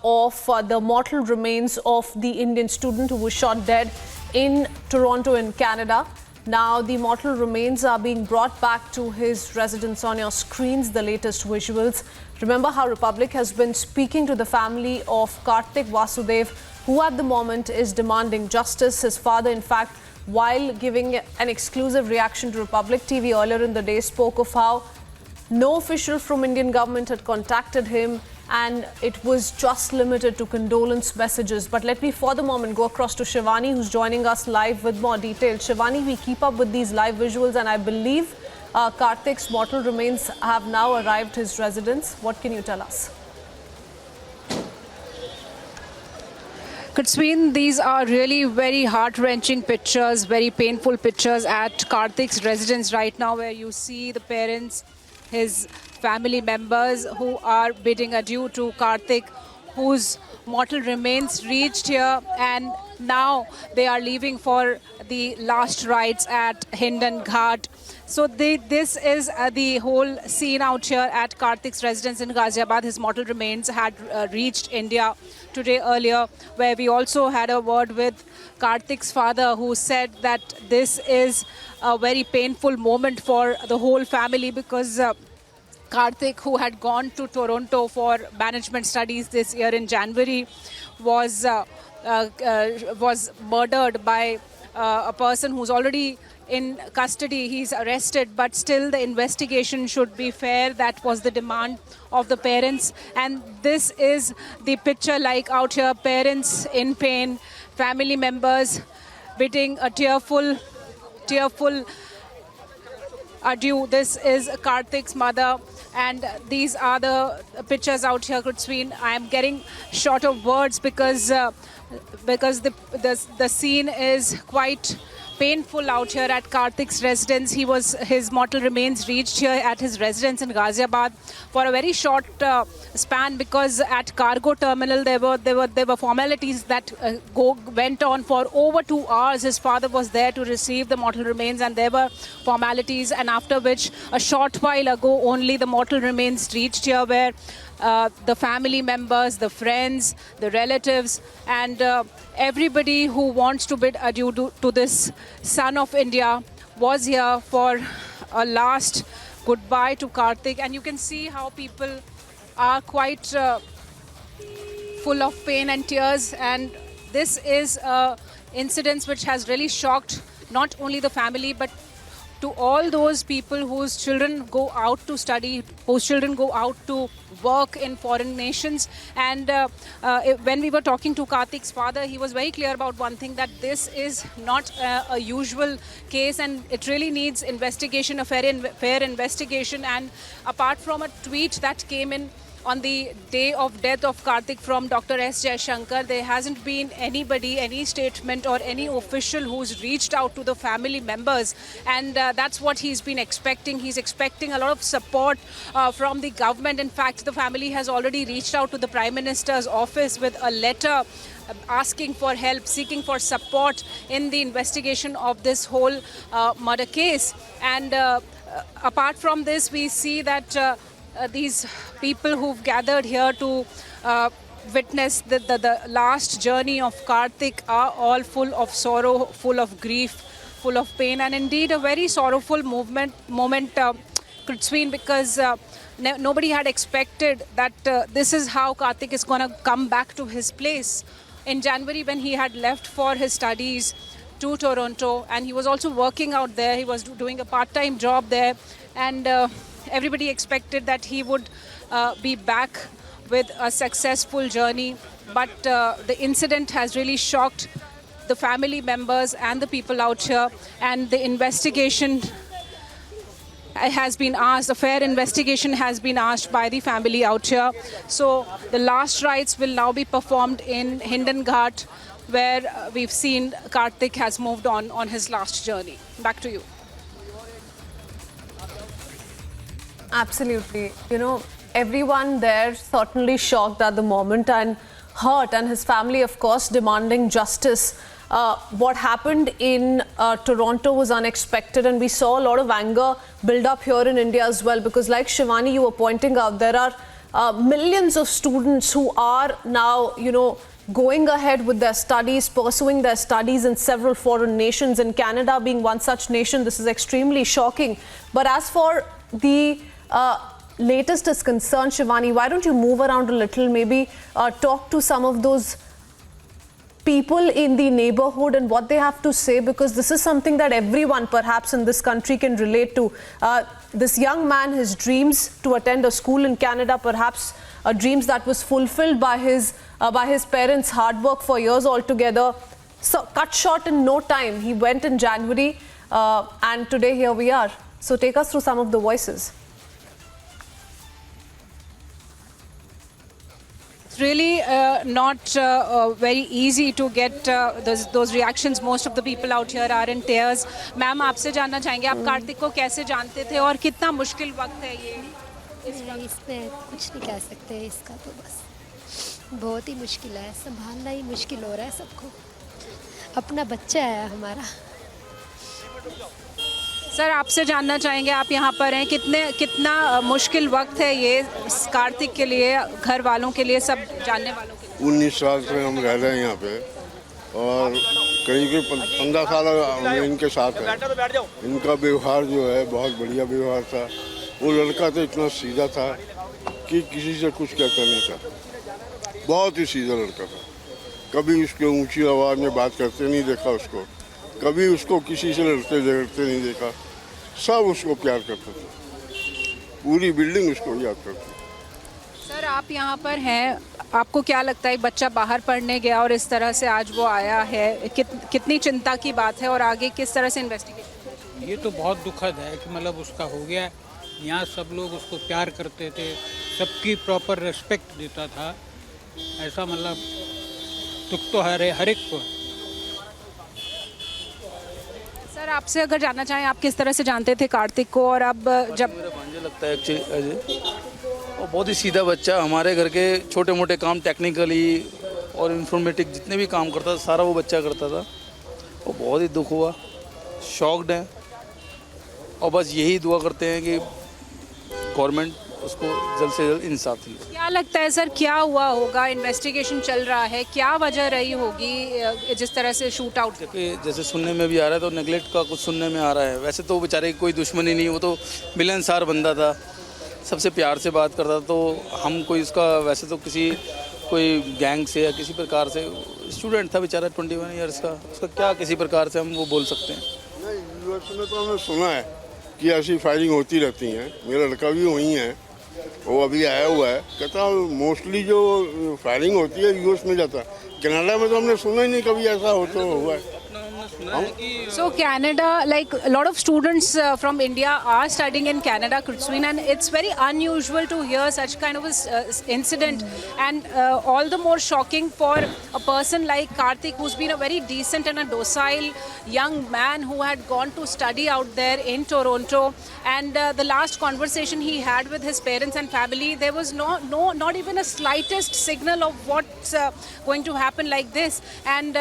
of the mortal remains of the Indian student who was shot dead in Toronto in Canada. Now the mortal remains are being brought back to his residence. On your screens, the latest visuals. Remember how Republic has been speaking to the family of Kartik Vasudev, who at the moment is demanding justice. His father, in fact, while giving an exclusive reaction to Republic TV earlier in the day, spoke of how no official from Indian government had contacted him and it was just limited to condolence messages. But let me for the moment go across to Shivani, who's joining us live with more details. Shivani, we keep up with these live visuals and I believe Kartik's mortal remains have now arrived his residence. What can you tell us? Kutsween, these are really very heart-wrenching pictures, very painful pictures at Kartik's residence right now, where you see the parents, his family members who are bidding adieu to Kartik, whose mortal remains reached here, and now they are leaving for the last rites at Hindon Ghat. So this is the whole scene out here at Kartik's residence in Ghaziabad. His mortal remains had reached India today earlier, where we also had a word with Kartik's father, who said that this is a very painful moment for the whole family because Kartik, who had gone to Toronto for management studies this year in January, was murdered by a person who's already in custody. He's arrested, but still the investigation should be fair. That was the demand of the parents. And this is the picture like out here, parents in pain, family members bidding a tearful adieu. This is Kartik's mother, and these are the pictures out here, Kutsween. I am getting short of words because the scene is quite painful out here at Kartik's residence. His mortal remains reached here at his residence in Ghaziabad for a very short span, because at cargo terminal there were formalities that went on for over 2 hours. His father was there to receive the mortal remains, and there were formalities, and after which a short while ago only the mortal remains reached here, where the family members, the friends, the relatives, and everybody who wants to bid adieu to this son of India was here for a last goodbye to Kartik. And you can see how people are quite full of pain and tears. And this is an incident which has really shocked not only the family, but to all those people whose children go out to study, whose children go out to work in foreign nations. And when we were talking to Kartik's father, he was very clear about one thing, that this is not a usual case, and it really needs investigation, a fair investigation. And apart from a tweet that came in on the day of death of Kartik from Dr. S. Jaishankar, there hasn't been anybody, any statement or any official who's reached out to the family members. And that's what he's been expecting. He's expecting a lot of support from the government. In fact, the family has already reached out to the Prime Minister's office with a letter asking for help, seeking for support in the investigation of this whole murder case. And apart from this, we see that these people who've gathered here to witness the last journey of Kartik are all full of sorrow, full of grief, full of pain, and indeed a very sorrowful moment, Kutsween, because nobody had expected that this is how Kartik is going to come back to his place. In January, when he had left for his studies to Toronto, and he was also working out there, he was doing a part-time job there, and everybody expected that he would be back with a successful journey. But the incident has really shocked the family members and the people out here. And the investigation has been asked, a fair investigation has been asked by the family out here. So the last rites will now be performed in Hindon Ghat, where we've seen Kartik has moved on his last journey. Back to you. Absolutely. You know, everyone there certainly shocked at the moment and hurt, and his family, of course, demanding justice. What happened in Toronto was unexpected, and we saw a lot of anger build up here in India as well, because like Shivani, you were pointing out, there are millions of students who are now, going ahead with their studies, pursuing their studies in several foreign nations, and Canada being one such nation. This is extremely shocking. But as for the latest is concerned, Shivani, why don't you move around a little, maybe talk to some of those people in the neighborhood and what they have to say, because this is something that everyone perhaps in this country can relate to. This young man, his dreams to attend a school in Canada, perhaps dreams that was fulfilled by his parents' hard work for years altogether, so cut short in no time. He went in January and today here we are. So take us through some of the voices. It's really not very easy to get those reactions. Most of the people out here are in tears. Ma'am आपसे जानना चाहेंगे, आप कार्तिक को कैसे जानते थे और कितना मुश्किल वक्त है ये? इसमें कुछ नहीं कह सकते, इसका तो बस बहुत ही मुश्किल है, संभालना ही मुश्किल हो रहा है सबको। अपना बच्चा है हमारा। सर आपसे जानना चाहेंगे, आप यहाँ पर हैं, कितना मुश्किल वक्त है ये कार्तिक के लिए, घर वालों के लिए, सब जानने वालों के लिए? 19 साल से हम रह रहे हैं यहाँ पे और करीब 15 साल हम इनके साथ हैं। इनका व्यवहार जो है बहुत बढ़िया व्यवहार था। वो लड़का तो इतना सीधा था कि किसी से कुछ कहता नहीं था, बहुत ही सीधा लड़का था। कभी उसके ऊंची आवाज़ में बात करते नहीं देखा उसको, कभी उसको किसी से लड़ते झगड़ते नहीं देखा। सब उसको प्यार करते थे, पूरी बिल्डिंग उसको याद करती। सर आप यहाँ पर हैं, आपको क्या लगता है बच्चा बाहर पढ़ने गया और इस तरह से आज वो आया है, कितनी चिंता की बात है और आगे किस तरह से इन्वेस्टिगेशन? ये तो बहुत दुखद है कि मतलब उसका हो गया। यहाँ सब लोग उसको प्यार करते थे, सबकी प्रॉपर रिस्पेक्ट देता था। ऐसा मतलब दुख तो हर एक को। सर आपसे अगर जानना चाहें, आप किस तरह से जानते थे कार्तिक को और अब जब? मेरा भांजा लगता है एक्चुअली, और बहुत ही सीधा बच्चा। हमारे घर के छोटे मोटे काम टेक्निकली और इंफॉर्मेटिक जितने भी काम करता था सारा वो बच्चा करता था। और बहुत ही दुख हुआ, शॉक्ड है, और बस यही दुआ करते हैं कि गवर्नमेंट उसको जल्द से जल्द इंसाफ दे। क्या लगता है सर, क्या हुआ होगा? इन्वेस्टिगेशन चल रहा है, क्या वजह रही होगी जिस तरह से शूट आउट? जैसे सुनने में भी आ रहा है तो नेगलेक्ट का कुछ सुनने में आ रहा है। वैसे तो बेचारे की कोई दुश्मनी नहीं, वो तो मिलनसार बंदा था, सबसे प्यार से बात करता। तो हम कोई उसका वैसे तो कोई गैंग से या किसी प्रकार से, स्टूडेंट था बेचारा 21 ईयर्स का, उसका क्या किसी प्रकार से हम वो बोल सकते हैं? नहीं, यूएस में तो हमने सुना है कि ऐसी फायरिंग होती रहती हैं। मेरा लड़का भी वहीं है, वो अभी आया हुआ है, कहता मोस्टली जो फायरिंग होती है यूएस में जाता है। कनाडा में तो हमने सुना ही नहीं कभी ऐसा हो तो हुआ है। So Canada, like a lot of students from India are studying in Canada, Kurswin, and it's very unusual to hear such kind of a incident, and all the more shocking for a person like Kartik, who's been a very decent and a docile young man who had gone to study out there in Toronto. And the last conversation he had with his parents and family, there was not even a slightest signal of what's going to happen like this. And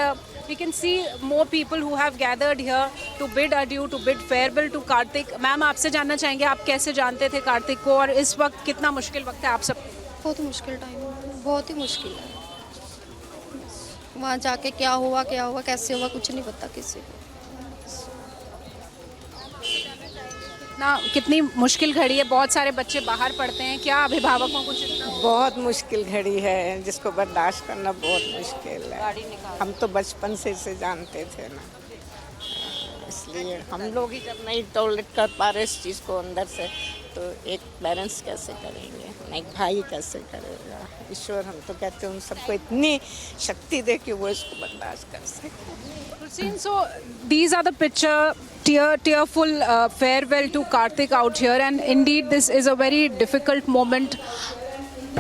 we can see more people who have gathered here to bid adieu, to bid farewell to Kartik. Ma'am आपसे जानना चाहेंगे, आप कैसे जानते थे कार्तिक को और इस वक्त कितना मुश्किल वक्त है आप सब? बहुत मुश्किल टाइम है, बहुत ही मुश्किल है। वहाँ जाके क्या हुआ कैसे हुआ कुछ नहीं पता किसी को। ना कितनी मुश्किल घड़ी है, बहुत सारे बच्चे बाहर पढ़ते हैं, क्या अभिभावकों को चिंता? बहुत मुश्किल घड़ी है जिसको बर्दाश्त करना बहुत मुश्किल है। हम तो बचपन से इसे जानते थे ना, इसलिए हम लोग ही जब नहीं टॉलरेट कर पा रहे इस चीज़ को अंदर से, तो एक पेरेंट्स कैसे करेंगे, एक भाई कैसे करेगा? ईश्वर हम तो कहते हैं उन सबको इतनी शक्ति दे कि वो इसको बर्दाश्त कर सके। So these are the tearful farewell to Kartik out here, and indeed this is a very difficult moment,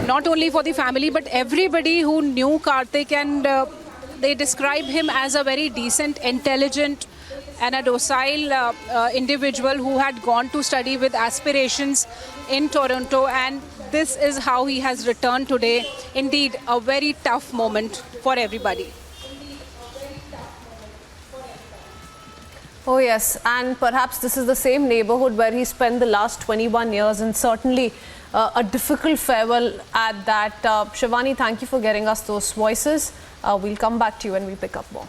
not only for the family but everybody who knew Kartik, and they describe him as a very decent, intelligent and a docile individual who had gone to study with aspirations in Toronto, and this is how he has returned today. Indeed a very tough moment for everybody. Oh yes, and perhaps this is the same neighborhood where he spent the last 21 years, and certainly a difficult farewell at that. Shivani, thank you for getting us those voices. We'll come back to you when we pick up more.